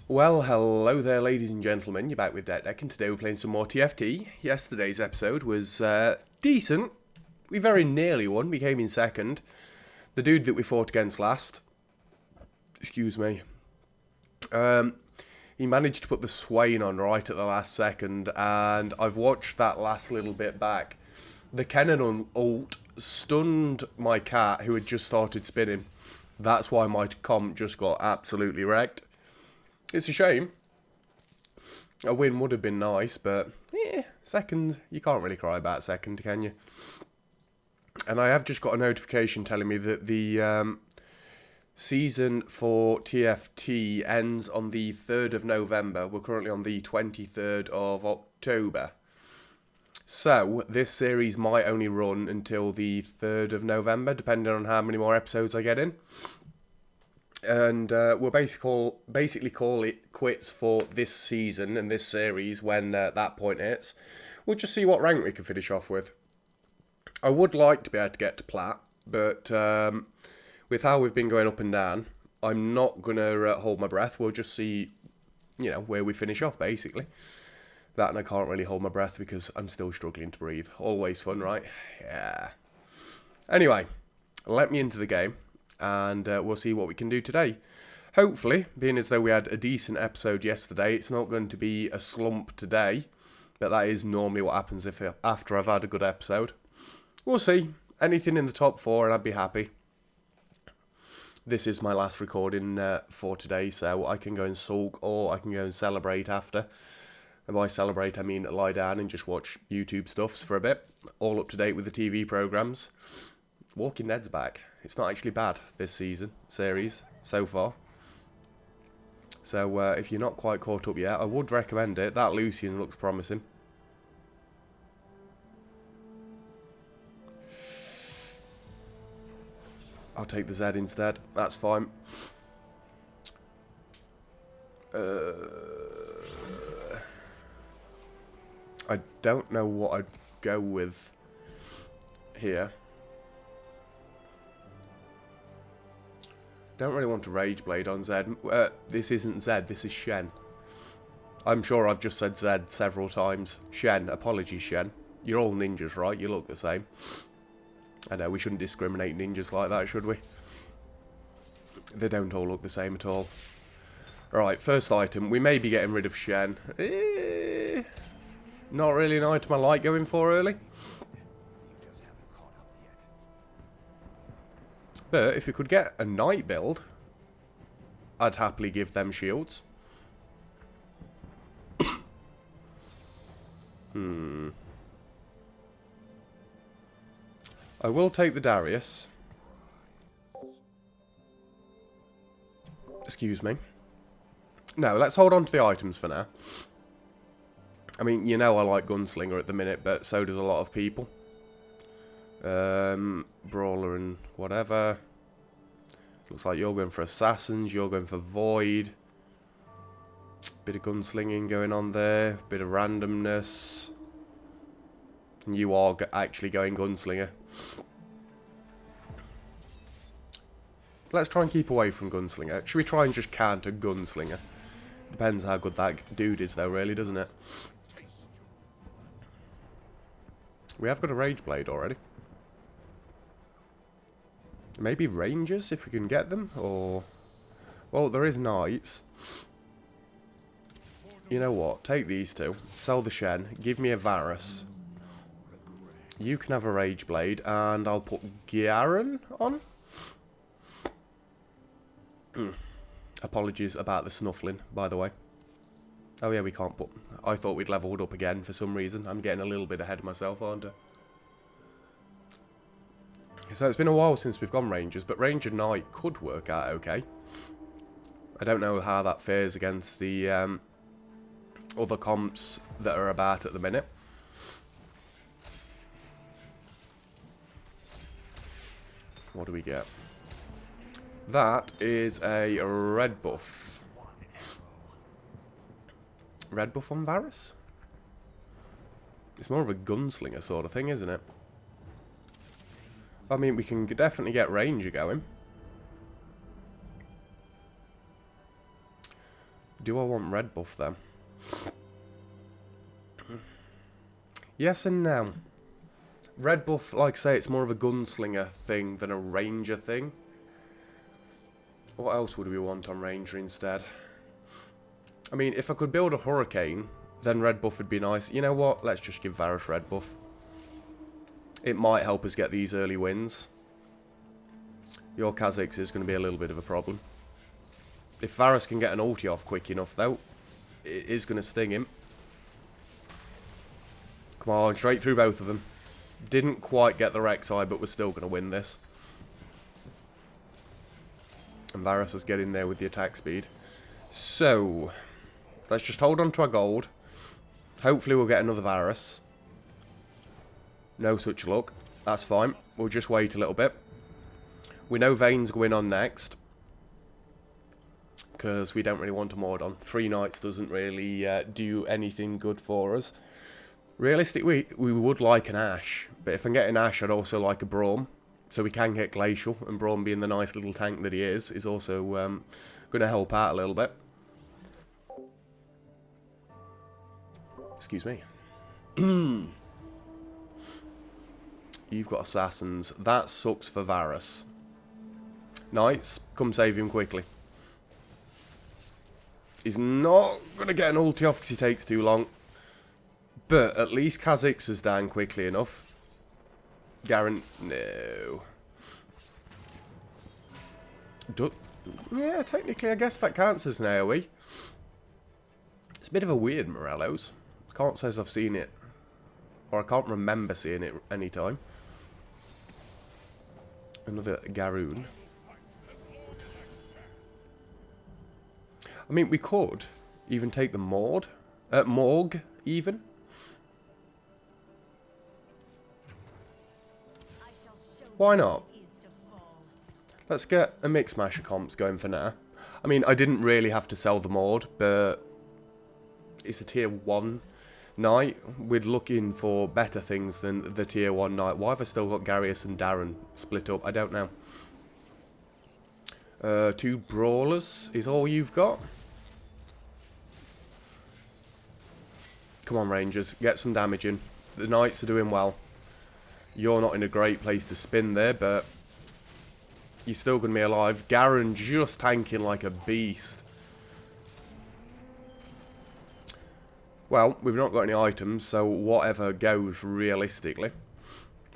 Well, hello there, ladies and gentlemen. You're back with Deck, and today we're playing some more TFT. Yesterday's episode was decent. We very nearly won. We came in second. The dude that we fought against last, excuse me, he managed to put the Swain on right at the last second, and I've watched that last little bit back. The Cannon ult stunned my cat, who had just started spinning. That's why my comp just got absolutely wrecked. It's a shame. A win would have been nice, but second, you can't really cry about second, can you? And I have just got a notification telling me that the season for TFT ends on the 3rd of November. We're currently on the 23rd of October. So, this series might only run until the 3rd of November, depending on how many more episodes I get in. And we'll basically call it quits for this season and this series when that point hits. We'll just see what rank we can finish off with. I would like to be able to get to Plat, but with how we've been going up and down, I'm not going to hold my breath. We'll just see, where we finish off, basically. That, and I can't really hold my breath because I'm still struggling to breathe. Always fun, right? Yeah. Anyway, let me into the game. And we'll see what we can do today. Hopefully, being as though we had a decent episode yesterday, it's not going to be a slump today. But that is normally what happens after I've had a good episode. We'll see. Anything in the top 4 and I'd be happy. This is my last recording for today, so I can go and sulk or I can go and celebrate after. And by celebrate, I mean lie down and just watch YouTube stuffs for a bit. All up to date with the TV programmes. Walking Dead's back. It's not actually bad this series, so far. So, if you're not quite caught up yet, I would recommend it. That Lucian looks promising. I'll take the Z instead. That's fine. I don't know what I'd go with here. Don't really want to Rage Blade on Zed. This isn't Zed, this is Shen. I'm sure I've just said Zed several times. Shen, apologies Shen. You're all ninjas, right? You look the same. I know, we shouldn't discriminate ninjas like that, should we? They don't all look the same at all. Alright, first item. We may be getting rid of Shen. Not really an item I like going for early. But if we could get a knight build, I'd happily give them shields. I will take the Darius. Excuse me. No, let's hold on to the items for now. I mean, I like Gunslinger at the minute, but so does a lot of people. Brawler and whatever. Looks like you're going for Assassins, you're going for Void. Bit of gunslinging going on there, bit of randomness. And you are actually going Gunslinger. Let's try and keep away from Gunslinger. Should we try and just counter Gunslinger? Depends how good that dude is though, really, doesn't it? We have got a Rage Blade already. Maybe Rangers, if we can get them, or... Well, there is Knights. You know what, take these two, sell the Shen, give me a Varus. You can have a Rage Blade, and I'll put Garen on. Apologies about the snuffling, by the way. Oh yeah, we can't put... I thought we'd leveled up again for some reason. I'm getting a little bit ahead of myself, aren't I? So it's been a while since we've gone Rangers, but Ranger Knight could work out okay. I don't know how that fares against the other comps that are about at the minute. What do we get? That is a red buff. Red buff on Varus? It's more of a gunslinger sort of thing, isn't it? I mean, we can definitely get Ranger going. Do I want red buff then? Yes and no. Red buff, like I say, it's more of a gunslinger thing than a ranger thing. What else would we want on ranger instead? I mean, if I could build a hurricane, then red buff would be nice. You know what? Let's just give Varus red buff. It might help us get these early wins. Your Kha'Zix is going to be a little bit of a problem. If Varus can get an ulti off quick enough, though, it is going to sting him. Come on, straight through both of them. Didn't quite get the Rek'Sai, but we're still going to win this. And Varus is getting there with the attack speed. So, let's just hold on to our gold. Hopefully we'll get another Varus. No such luck. That's fine. We'll just wait a little bit. We know Vayne's going on next. Because we don't really want a Mordon. 3 knights doesn't really do anything good for us. Realistically, we would like an Ashe. But if I'm getting Ashe, I'd also like a Braum. So we can get Glacial. And Braum, being the nice little tank that he is also going to help out a little bit. Excuse me. You've got Assassins. That sucks for Varus. Knights, come save him quickly. He's not going to get an ulti off because he takes too long. But at least Kha'Zix is down quickly enough. Garen, no. Yeah, technically I guess that counts as an AoE. It's a bit of a weird Morello's. Can't say as I've seen it. Or I can't remember seeing it any time. Another Garoon. I mean, we could even take the Morg, even. Why not? Let's get a Mix Masher comps going for now. I mean, I didn't really have to sell the Mord, but it's a tier 1 knight. We're looking for better things than the tier 1 knight. Why have I still got Garius and Darren split up? I don't know. 2 brawlers is all you've got. Come on, Rangers, get some damage in. The knights are doing well. You're not in a great place to spin there, but you're still going to be alive. Garen just tanking like a beast. Well, we've not got any items, so whatever goes realistically.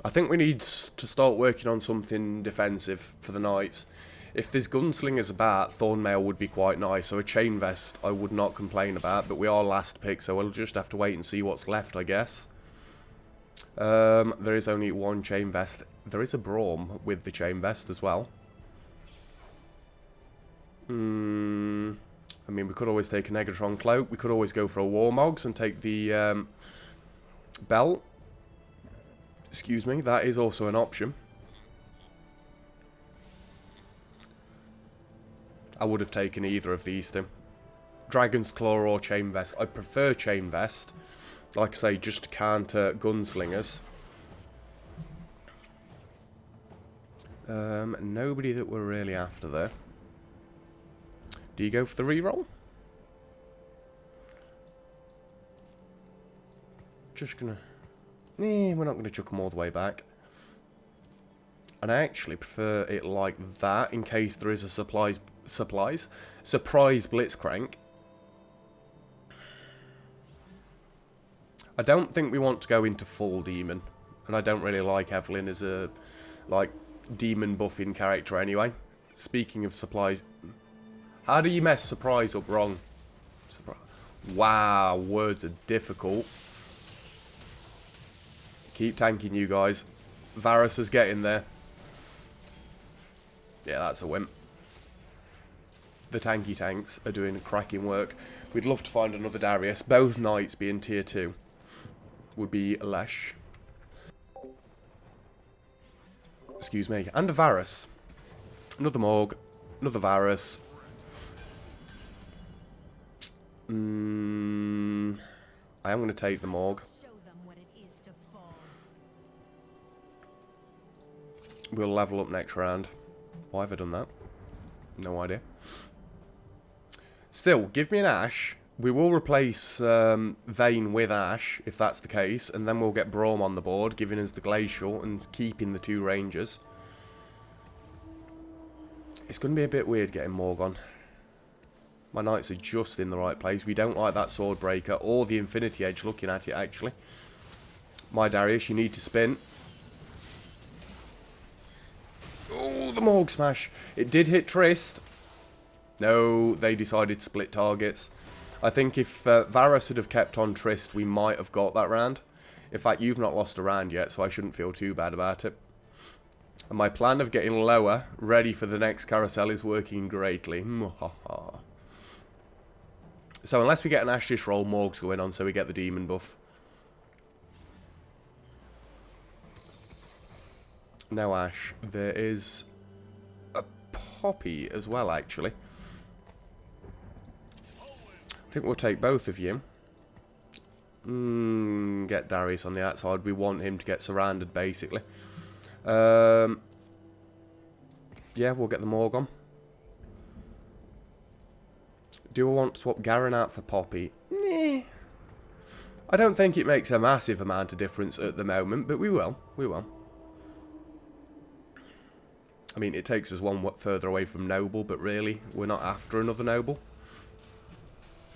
I think we need to start working on something defensive for the knights. If there's gunslingers about, Thornmail would be quite nice. So a chain vest I would not complain about, but we are last pick, so we'll just have to wait and see what's left, I guess. There is only 1 chain vest. There is a Braum with the chain vest as well. I mean, we could always take a Negatron cloak. We could always go for a Warmogs and take the belt. Excuse me, that is also an option. I would have taken either of these two. Dragon's Claw or Chain Vest. I prefer Chain Vest. Like I say, just to counter gunslingers. Nobody that we're really after there. Do you go for the reroll? Just gonna... We're not gonna chuck them all the way back. And I actually prefer it like that in case there is a surprise Blitzcrank. I don't think we want to go into full demon, and I don't really like Evelyn as a demon buffing character anyway. Speaking of supplies, how do you mess surprise up wrong? Wow, words are difficult. Keep tanking, you guys. Varus is getting there. Yeah, that's a wimp. The tanky tanks are doing cracking work. We'd love to find another Darius. Both knights being tier 2 would be lush. Excuse me. And a Varus. Another Morg. Another Varus. I am going to take the Morg. We'll level up next round. Why have I done that? No idea. Still, give me an Ash. We will replace Vayne with Ash, if that's the case, and then we'll get Braum on the board, giving us the Glacial and keeping the 2 Rangers. It's going to be a bit weird getting Morgon. My Knights are just in the right place. We don't like that Swordbreaker or the Infinity Edge looking at it, actually. My Darius, you need to spin. Oh, the Morg Smash. It did hit Trist. No, they decided to split targets. I think if Varus had have kept on Trist, we might have got that round. In fact, you've not lost a round yet, so I shouldn't feel too bad about it. And my plan of getting lower, ready for the next carousel, is working greatly. So unless we get an Ashish roll, Morg's going on, so we get the demon buff. No Ash. There is a Poppy as well, actually. I think we'll take both of you. Get Darius on the outside. We want him to get surrounded, basically. Yeah, we'll get the Morgon. Do I want to swap Garen out for Poppy? Nah. I don't think it makes a massive amount of difference at the moment, but we will. We will. I mean, it takes us one further away from Noble, but really, we're not after another Noble.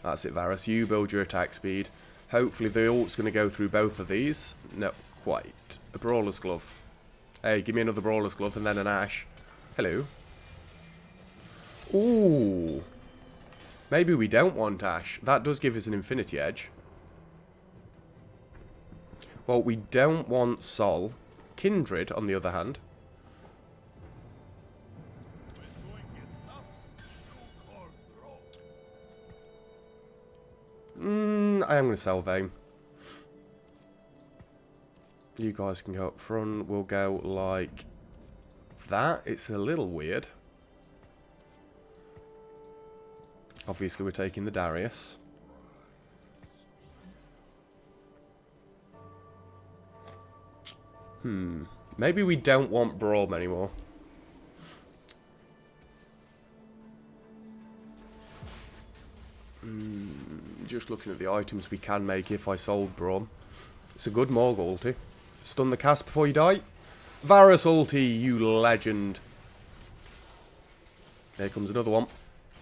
That's it, Varus. You build your attack speed. Hopefully the ult's going to go through both of these. No, quite. A Brawler's Glove. Hey, give me another Brawler's Glove and then an Ash. Hello. Ooh. Maybe we don't want Ash. That does give us an Infinity Edge. Well, we don't want Sol. Kindred, on the other hand. I am going to sell Vayne. You guys can go up front. We'll go like that. It's a little weird. Obviously, we're taking the Darius. Maybe we don't want Braum anymore. Just looking at the items we can make if I sold Braum. It's a good Morg ulti. Stun the cast before you die. Varus ulti, you legend. Here comes another one.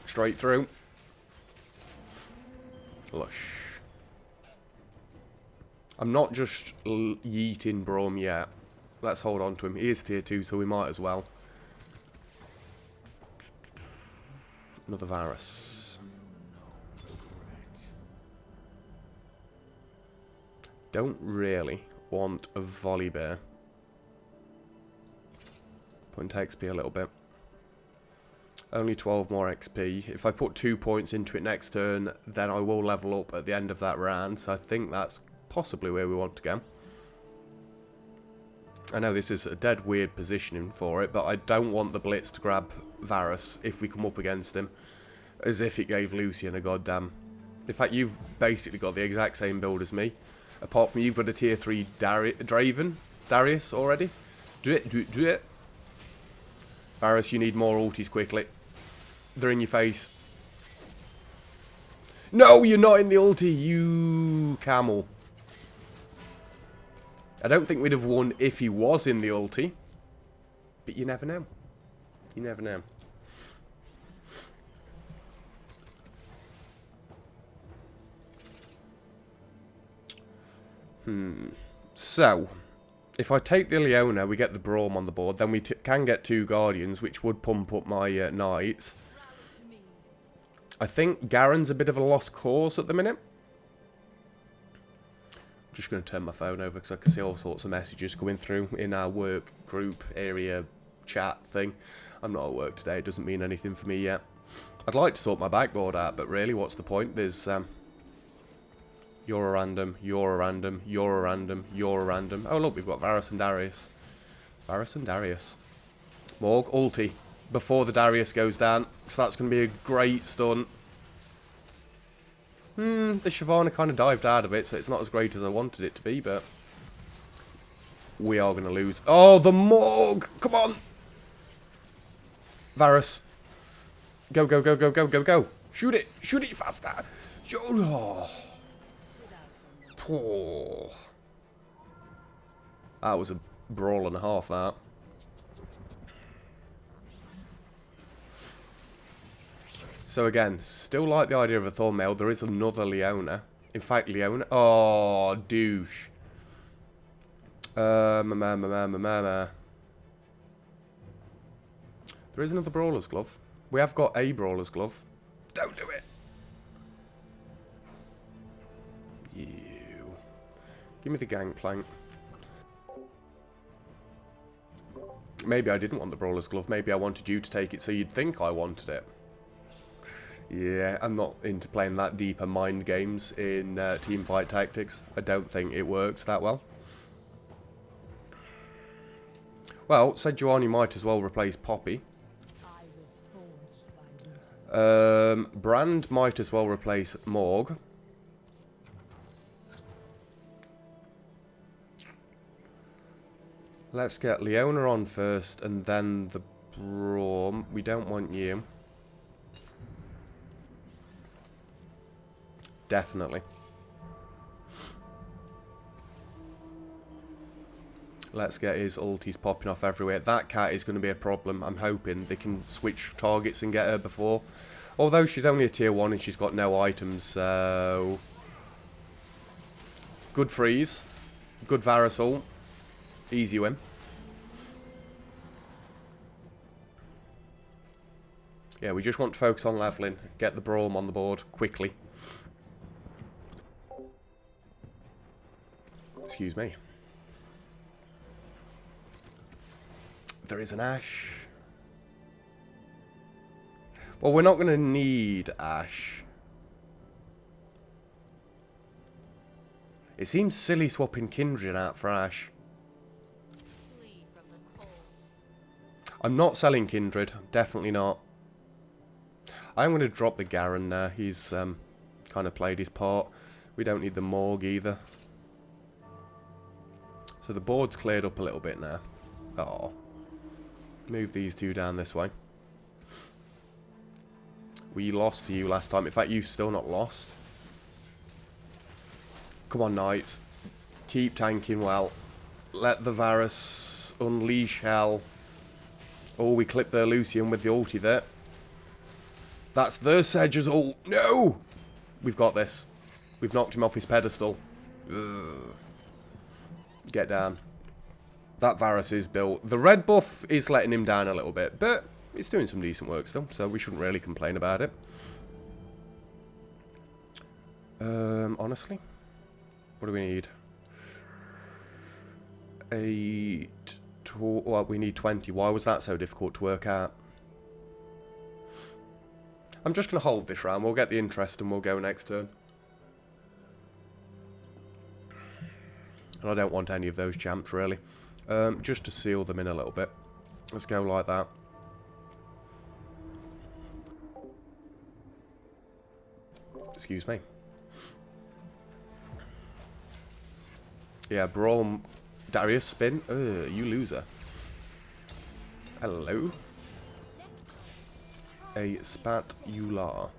Straight through. Lush. I'm not just yeeting Braum yet. Let's hold on to him. He is tier 2, so we might as well. Another Varus. Don't really want a Volibear. Point XP a little bit. Only 12 more XP. If I put 2 points into it next turn, then I will level up at the end of that round. So I think that's possibly where we want to go. I know this is a dead weird positioning for it, but I don't want the Blitz to grab Varus if we come up against him. As if it gave Lucian a goddamn... In fact, you've basically got the exact same build as me. Apart from you've got a tier 3 Darius already. Do it. Varus, you need more ultis quickly. They're in your face. No, you're not in the ulti, you camel. I don't think we'd have won if he was in the ulti. But you never know. You never know. So, if I take the Leona, we get the Braum on the board. Then we can get 2 Guardians, which would pump up my Knights. I think Garen's a bit of a lost cause at the minute. I'm just going to turn my phone over because I can see all sorts of messages coming through in our work group area chat thing. I'm not at work today. It doesn't mean anything for me yet. I'd like to sort my backboard out, but really, what's the point? There's... You're a random, you're a random, you're a random, you're a random. Oh, look, we've got Varus and Darius. Varus and Darius. Morg, ulti. Before the Darius goes down. So that's going to be a great stun. The Shyvana kind of dived out of it, so it's not as great as I wanted it to be, but... We are going to lose. Oh, the Morg! Come on! Varus. Go, go, go, go, go, go, go. Shoot it! Shoot it faster! Shoot! Oh. Oh. That was a brawl and a half, that. So again, still like the idea of a thumbnail. There is another Leona. In fact, Leona... Oh, douche. There is another Brawler's Glove. We have got a Brawler's Glove. Don't do it. You. Give me the Gangplank. Maybe I didn't want the Brawler's Glove. Maybe I wanted you to take it so you'd think I wanted it. Yeah, I'm not into playing that deeper mind games in Teamfight Tactics. I don't think it works that well. Well, Sejuani might as well replace Poppy. Brand might as well replace Morg. Let's get Leona on first and then the Braum. We don't want you. Definitely. Let's get his ulties popping off everywhere. That cat is going to be a problem. I'm hoping they can switch targets and get her before. Although she's only a tier 1 and she's got no items, so... Good freeze. Good Varus ult. Easy win. Yeah, we just want to focus on leveling. Get the Braum on the board quickly. Excuse me. There is an Ashe. Well, we're not going to need Ashe. It seems silly swapping Kindred out for Ashe. I'm not selling Kindred. Definitely not. I'm going to drop the Garen there. He's kind of played his part. We don't need the Morg either. So the board's cleared up a little bit now. Oh. Move these two down this way. We lost to you last time. In fact, you've still not lost. Come on, Knights. Keep tanking well. Let the Varus unleash hell. Oh, we clipped their Lucian with the ulti there. That's their Sedge's ult. No! We've got this. We've knocked him off his pedestal. Ugh. Get down. That Varus is built. The red buff is letting him down a little bit, but it's doing some decent work still, so we shouldn't really complain about it. Honestly, what do we need? 8, 12, well, we need 20. Why was that so difficult to work out? I'm just going to hold this round. We'll get the interest and we'll go next turn. And I don't want any of those champs, really. Just to seal them in a little bit. Let's go like that. Excuse me. Yeah, Braum. Darius, spin. You loser. Hello. A spatula.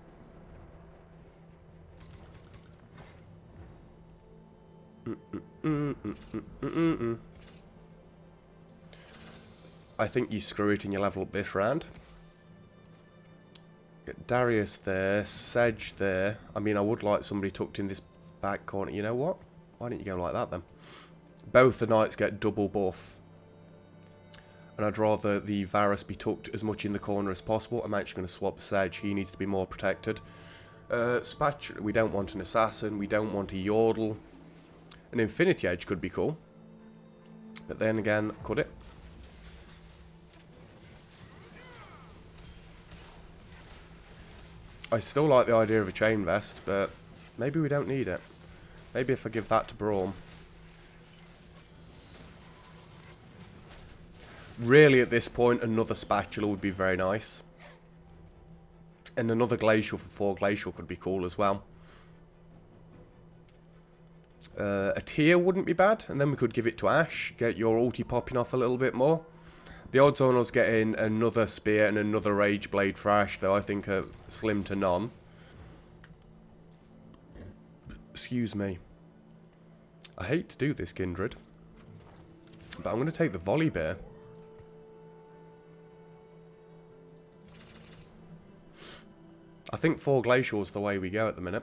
I think you screw it and you level up this round. Get Darius there, Sedge there. I mean, I would like somebody tucked in this back corner. You know what? Why don't you go like that then? Both the Knights get double buff. And I'd rather the Varus be tucked as much in the corner as possible. I'm actually going to swap Sedge. He needs to be more protected. Spatula, we don't want an Assassin. We don't want a Yordle. An Infinity Edge could be cool. But then again, could it? I still like the idea of a Chain Vest, but maybe we don't need it. Maybe if I give that to Braum. Really, at this point, another Spatula would be very nice. And another Glacial for 4 Glacial could be cool as well. A tier wouldn't be bad, and then we could give it to Ashe, get your ulti popping off a little bit more. The odds on us getting another Spear and another Rage Blade for Ashe, though, I think are slim to none. Excuse me. I hate to do this, Kindred. But I'm going to take the volley bear. I think 4 glacial's the way we go at the minute.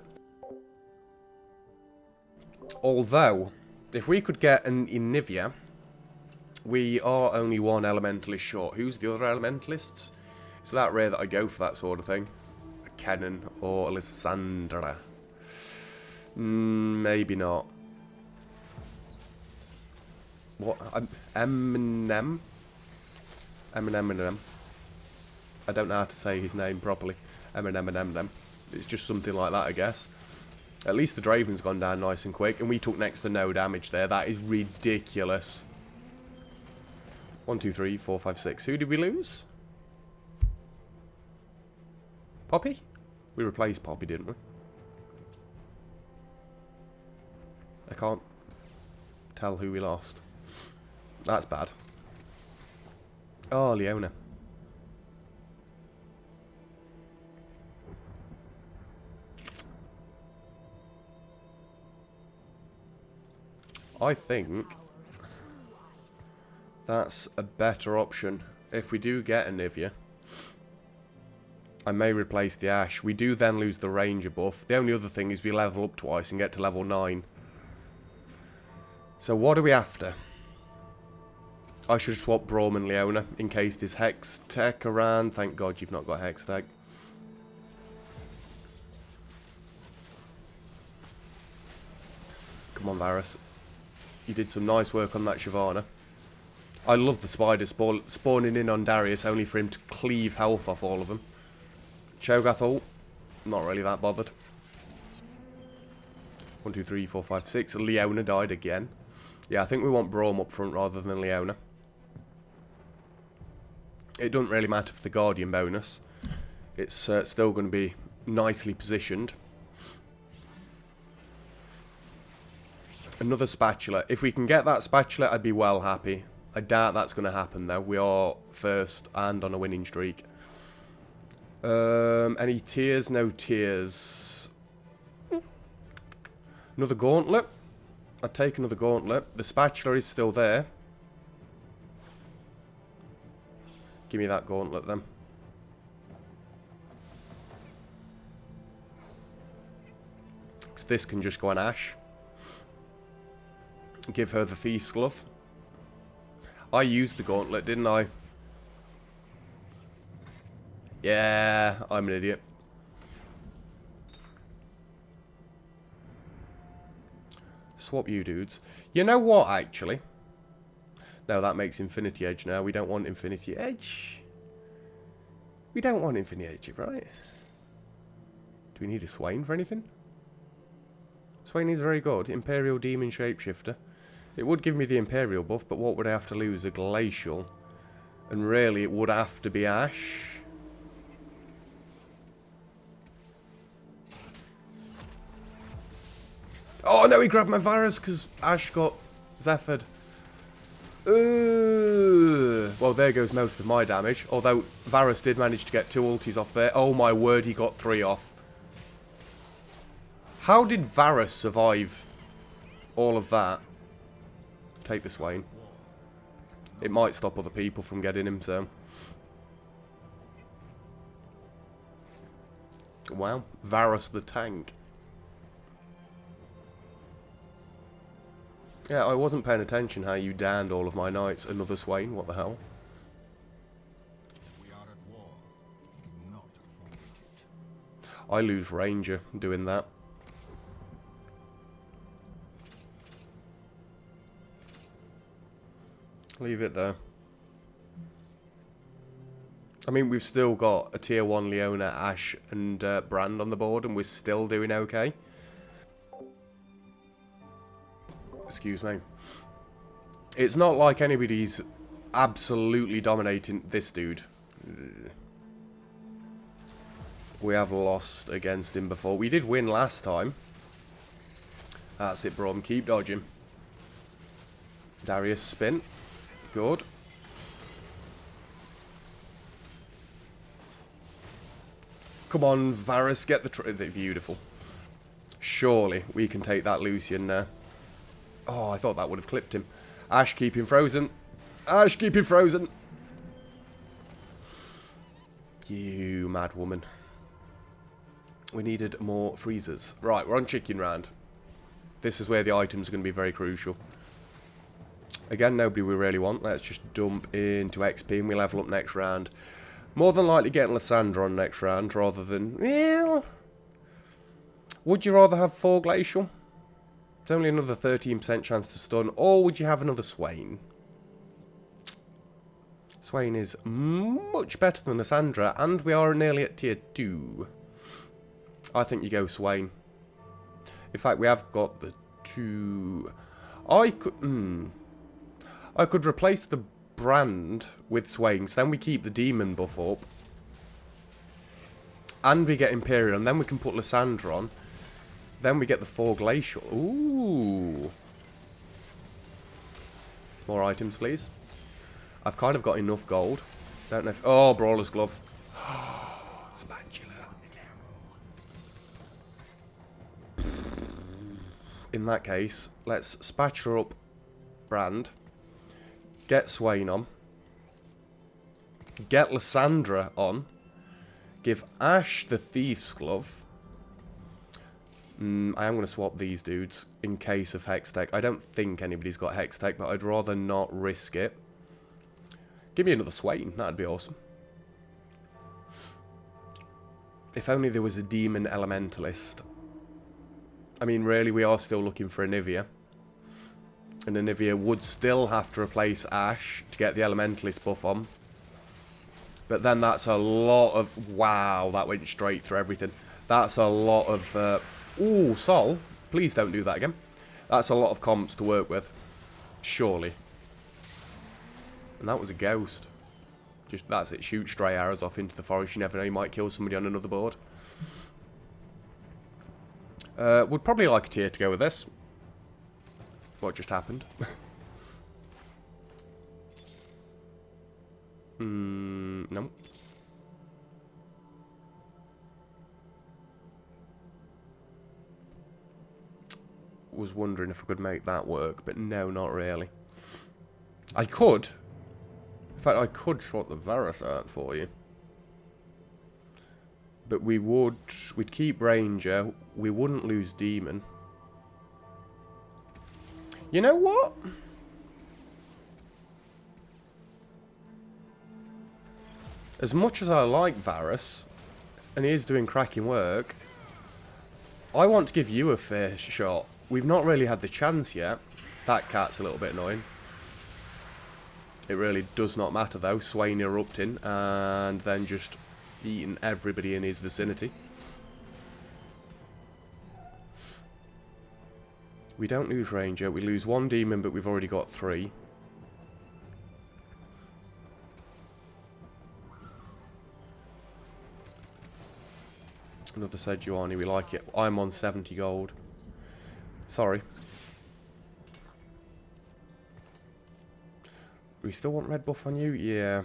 Although, if we could get an Nvidia, we are only 1 elementalist short. Who's the other elementalists? It's that rare that I go for that sort of thing. A Kennen or Alessandra. Maybe not. What? Eminem? Eminem. I don't know how to say his name properly. Eminem. It's just something like that, I guess. At least the Draven's gone down nice and quick, and we took next to no damage there. That is ridiculous. 1, 2, 3, 4, 5, 6. Who did we lose? Poppy? We replaced Poppy, didn't we? I can't tell who we lost. That's bad. Oh, Leona. I think that's a better option. If we do get a Nvidia, I may replace the Ash. We do then lose the Ranger buff. The only other thing is we level up twice and get to level 9. So what are we after? I should swap Braum and Leona in case there's Hex Tech around. Thank God you've not got Hex Tech. Come on, Varus. You did some nice work on that Shyvana. I love the spider spawning in on Darius only for him to cleave health off all of them. Cho'Gath ult. Not really that bothered. 1, 2, 3, 4, 5, 6. Leona died again. Yeah, I think we want Braum up front rather than Leona. It doesn't really matter for the Guardian bonus. It's still going to be nicely positioned. Another spatula. If we can get that spatula, I'd be well happy. I doubt that's going to happen, though. We are first and on a winning streak. Any tears? No tears. Another gauntlet. I'd take another gauntlet. The spatula is still there. Give me that gauntlet, then. Because this can just go on Ash. Give her the Thief's Glove. I used the gauntlet, didn't I? Yeah, I'm an idiot. Swap you dudes. You know what, actually? No, that makes Infinity Edge now. We don't want Infinity Edge. We don't want Infinity Edge, right? Do we need a Swain for anything? Swain is very good. Imperial Demon Shapeshifter. It would give me the Imperial buff, but what would I have to lose? A Glacial. And really, it would have to be Ash. Oh no, he grabbed my Varus because Ash got Zephyred. Well, there goes most of my damage. Although Varus did manage to get 2 ultis off there. Oh my word, he got 3 off. How did Varus survive all of that? Take the Swain. It might stop other people from getting him, so. Wow, Varus the tank. Yeah, I wasn't paying attention how you downed all of my knights. Another Swain, what the hell? We are at war. Do not forget it. I lose Ranger doing that. Leave it there. I mean, we've still got a tier 1 Leona, Ash, and Brand on the board, and we're still doing okay. Excuse me. It's not like anybody's absolutely dominating this dude. We have lost against him before. We did win last time. That's it, Braum. Keep dodging. Darius spin. Good. Come on, Varus, get the beautiful. Surely we can take that Lucian now. Oh, I thought that would have clipped him. Ash, keep him frozen. Ash, keep him frozen. You mad woman. We needed more freezers. Right, we're on chicken round. This is where the items are going to be very crucial. Again, nobody we really want. Let's just dump into XP and we level up next round. More than likely getting Lysandra on next round rather than... Well, would you rather have 4 Glacial? It's only another 13% chance to stun. Or would you have another Swain? Swain is much better than Lysandra. And we are nearly at tier 2. I think you go Swain. In fact, we have got the 2... I could replace the brand with Swains. Then we keep the demon buff up. And we get Imperial. And then we can put Lysandra on. Then we get the 4 Glacial. Ooh. More items, please. I've kind of got enough gold. Don't know if... Oh, Brawler's Glove. Spatula. In that case, let's spatula up Brand. Get Swain on. Get Lysandra on. Give Ash the Thief's Glove. I am going to swap these dudes in case of Hextech. I don't think anybody's got Hextech, but I'd rather not risk it. Give me another Swain. That'd be awesome. If only there was a Demon Elementalist. I mean, really, we are still looking for a Nvidia. And a Nvidia would still have to replace Ash to get the Elementalist buff on. But then that's a lot of... Wow, that went straight through everything. That's a lot of... Ooh, Sol. Please don't do that again. That's a lot of comps to work with. Surely. And that was a ghost. Just, that's it. Shoot stray arrows off into the forest. You never know, you might kill somebody on another board. Would probably like a tier to go with this. What just happened? No. Was wondering if I could make that work, but no, not really. I could. In fact, I could sort the Varus out for you. But we'd keep Ranger. We wouldn't lose Demon. You know what? As much as I like Varus, and he is doing cracking work, I want to give you a fair shot. We've not really had the chance yet. That cat's a little bit annoying. It really does not matter though. Swain erupting and then just eating everybody in his vicinity. We don't lose Ranger. We lose 1 Demon, but we've already got 3. Another Sejuani, we like it. I'm on 70 gold. Sorry. We still want red buff on you? Yeah.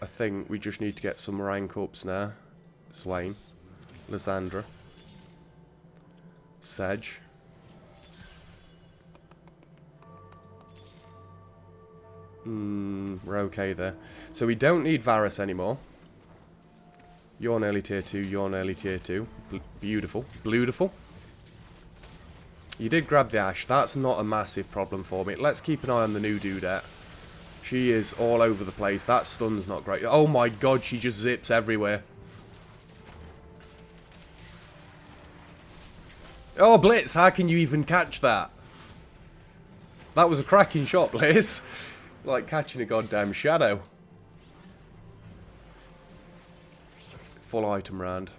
I think we just need to get some rank ups now. Swain. Lysandra. Sedge. We're okay there. So we don't need Varus anymore. You're nearly tier 2, you're nearly tier 2. Beautiful. Beautiful. You did grab the Ash. That's not a massive problem for me. Let's keep an eye on the new dudette. She is all over the place. That stun's not great. Oh my god, she just zips everywhere. Oh, Blitz, how can you even catch that? That was a cracking shot, Blitz. Like catching a goddamn shadow. Full item round.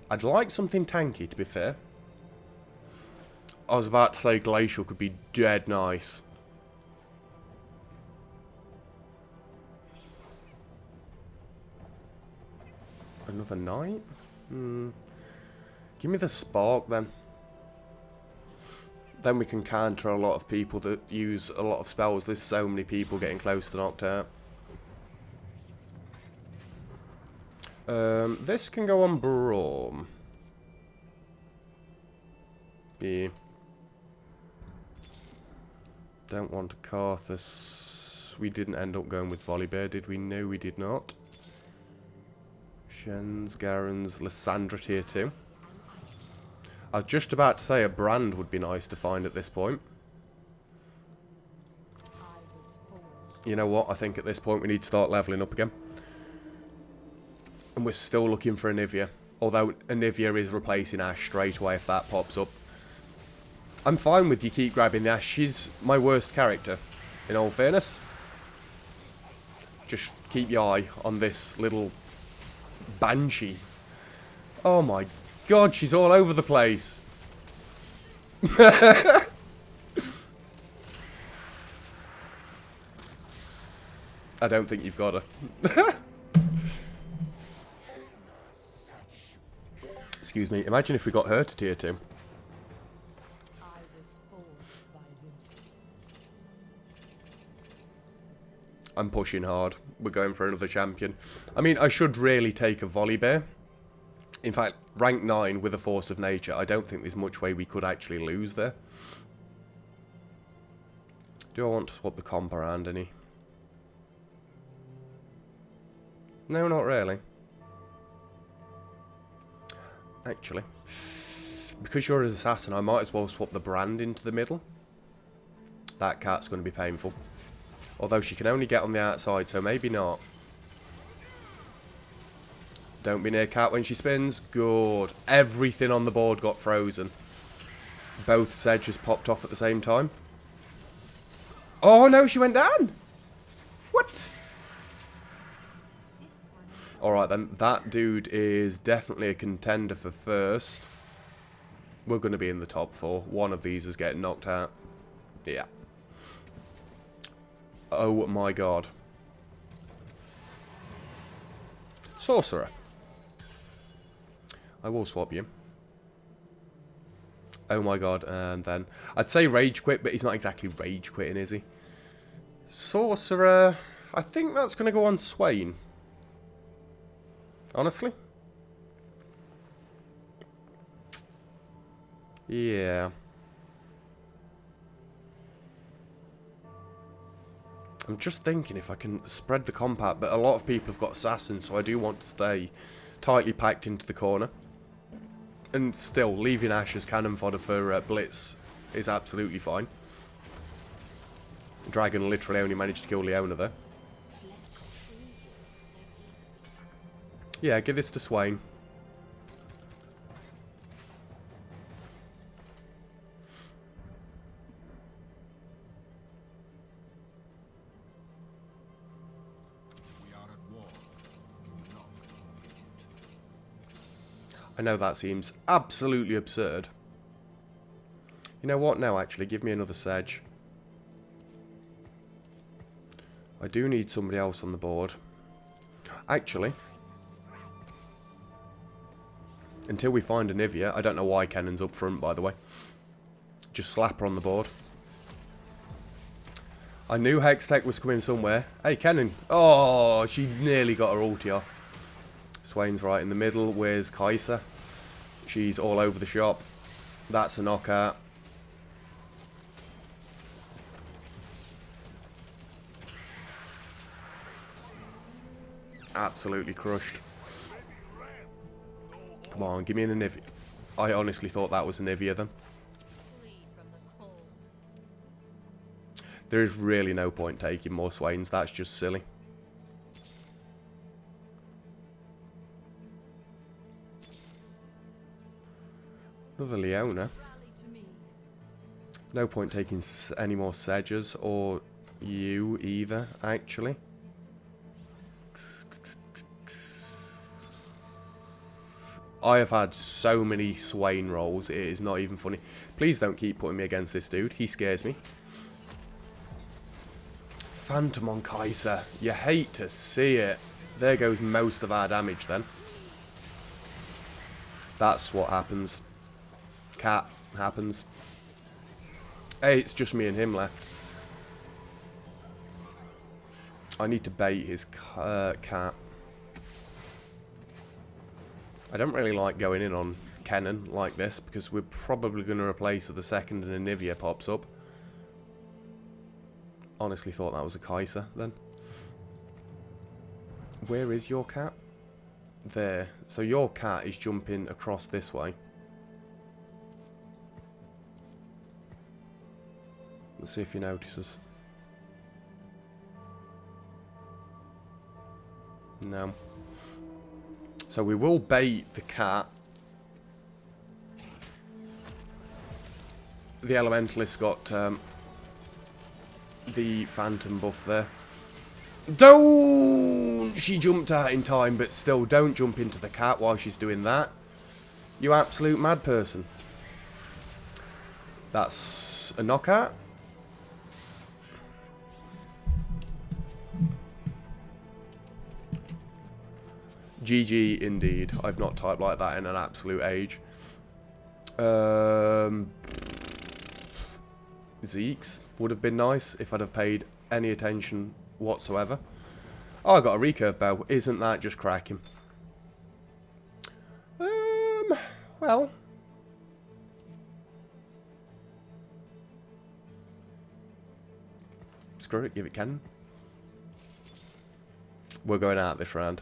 I'd like something tanky, to be fair. I was about to say Glacial could be dead nice. Another knight? Give me the Spark then. Then we can counter a lot of people that use a lot of spells. There's so many people getting close to knocked out. This can go on Braum. Yeah. Don't want a Karthus. We didn't end up going with Volibear, did we? No, we did not. Shen's, Garen's, Lysandra tier 2. I was just about to say a brand would be nice to find at this point. You know what? I think at this point we need to start leveling up again. And we're still looking for Nvidia. Although Nvidia is replacing Ashe straight away if that pops up. I'm fine with you keep grabbing Ashe. She's my worst character, in all fairness. Just keep your eye on this little Banshee. Oh my god, she's all over the place. I don't think you've got her. Excuse me, imagine if we got her to tier 2. I'm pushing hard. We're going for another champion. I mean, I should really take a Volibear. In fact, rank 9 with a Force of Nature. I don't think there's much way we could actually lose there. Do I want to swap the comp around any? No, not really. Actually, because you're an assassin, I might as well swap the brand into the middle. That cat's going to be painful. Although she can only get on the outside, so maybe not. Don't be near cat when she spins. Good. Everything on the board got frozen. Both sedges popped off at the same time. Oh no, she went down! What? Alright then, that dude is definitely a contender for first. We're going to be in the top 4. One of these is getting knocked out. Yeah. Oh my god. Sorcerer. I will swap you. Oh my god, and then... I'd say rage quit, but he's not exactly rage quitting, is he? Sorcerer... I think that's going to go on Swain. Honestly? Yeah. I'm just thinking if I can spread the comp out, but a lot of people have got assassins, so I do want to stay tightly packed into the corner. And still, leaving Ashe as cannon fodder for Blitz is absolutely fine. Dragon literally only managed to kill Leona there. Yeah, give this to Swain. I know that seems absolutely absurd. You know what? No, actually, give me another sedge. I do need somebody else on the board. Actually, until we find Nvidia, I don't know why Kennan's up front, by the way. Just slap her on the board. I knew Hextech was coming somewhere. Hey, Kennen. Oh, she nearly got her ulti off. Swain's right in the middle. Where's Kai'Sa? She's all over the shop. That's a knockout. Absolutely crushed. Come on, give me an Nvidia. I honestly thought that was an Nvidia then. There is really no point taking more Swains. That's just silly. Another Leona. No point taking any more Sedges or you either, actually. I have had so many Swain rolls, it is not even funny. Please don't keep putting me against this dude, he scares me. Phantom on Kai'Sa, you hate to see it. There goes most of our damage then. That's what happens. Cat happens. Hey, it's just me and him left. I need to bait his cat. I don't really like going in on Canon like this because we're probably going to replace it the second an Nvidia pops up. Honestly thought that was a Kaiser then. Where is your cat? There. So your cat is jumping across this way. Let's see if he notices. No. So we will bait the cat. The Elementalist got the Phantom buff there. Don't! She jumped out in time, but still, don't jump into the cat while she's doing that. You absolute mad person. That's a knockout. GG indeed. I've not typed like that in an absolute age. Zeke's would have been nice if I'd have paid any attention whatsoever. Oh, I got a recurve bow. Isn't that just cracking? Well. Screw it, give it cannon. We're going out this round.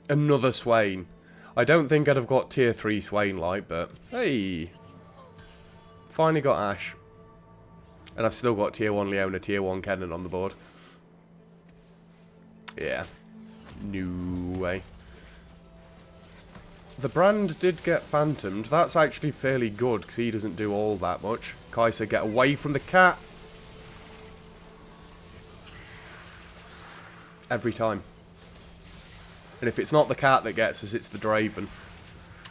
Another Swain. I don't think I'd have got tier 3 Swain light, but hey. Finally got Ash. And I've still got tier 1 Leona, tier 1 Kennen on the board. Yeah. No way. The Brand did get phantomed. That's actually fairly good, because he doesn't do all that much. Kaiser, get away from the cat. Every time. And if it's not the cat that gets us, it's the Draven.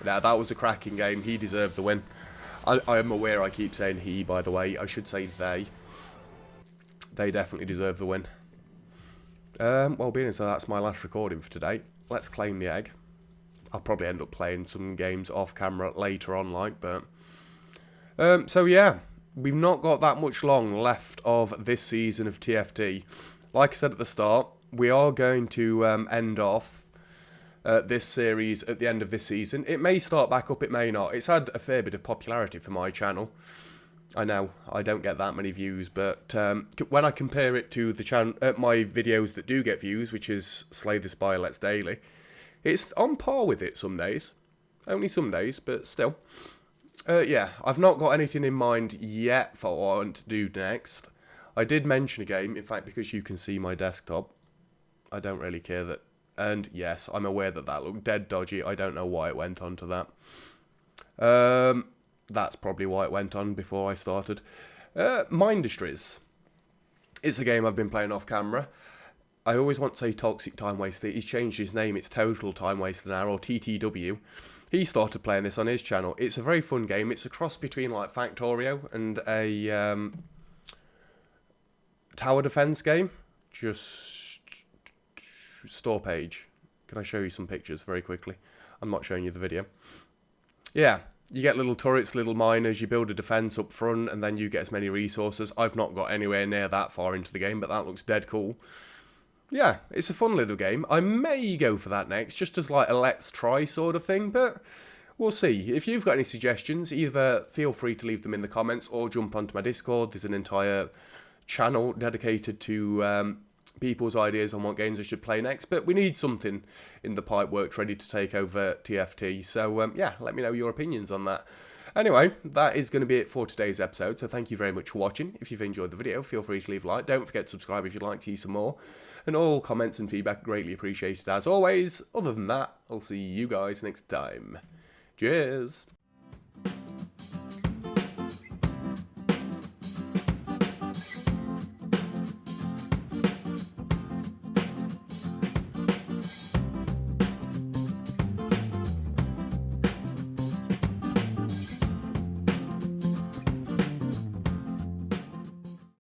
Now, that was a cracking game. He deserved the win. I am aware I keep saying he, by the way. I should say they. They definitely deserve the win. Well, being so that's my last recording for today, let's claim the egg. I'll probably end up playing some games off camera later on, like, but... so, yeah. We've not got that much long left of this season of TFT. Like I said at the start, we are going to end off this series at the end of this season. It may start back up, it may not. It's had a fair bit of popularity for my channel. I know, I don't get that many views, but when I compare it to the my videos that do get views, which is Slay the Spy Let's Daily, it's on par with it some days. Only some days, but still. Yeah, I've not got anything in mind yet for what I want to do next. I did mention a game, in fact, because you can see my desktop. I don't really care that. And yes, I'm aware that that looked dead dodgy. I don't know why it went on to that. That's probably why it went on before I started. Mindustries. It's a game I've been playing off camera. I always want to say Toxic Time Waster. He's changed his name. It's Total Time Waster now, or TTW. He started playing this on his channel. It's a very fun game. It's a cross between like Factorio and a tower defense game. Just store page. Can I show you some pictures very quickly? I'm not showing you the video. Yeah, you get little turrets, little miners, you build a defense up front, and then you get as many resources. I've not got anywhere near that far into the game, but that looks dead cool. Yeah, it's a fun little game. I may go for that next, just as like a let's try sort of thing, but we'll see. If you've got any suggestions, either feel free to leave them in the comments or jump onto my Discord. There's an entire channel dedicated to people's ideas on what games I should play next, but we need something in the pipe works ready to take over TFT, so yeah, let me know your opinions on that. Anyway, that is going to be it for today's episode, so thank you very much for watching. If you've enjoyed the video, feel free to leave a like. Don't forget to subscribe if you'd like to see some more, and all comments and feedback greatly appreciated as always. Other than that, I'll see you guys next time. Cheers!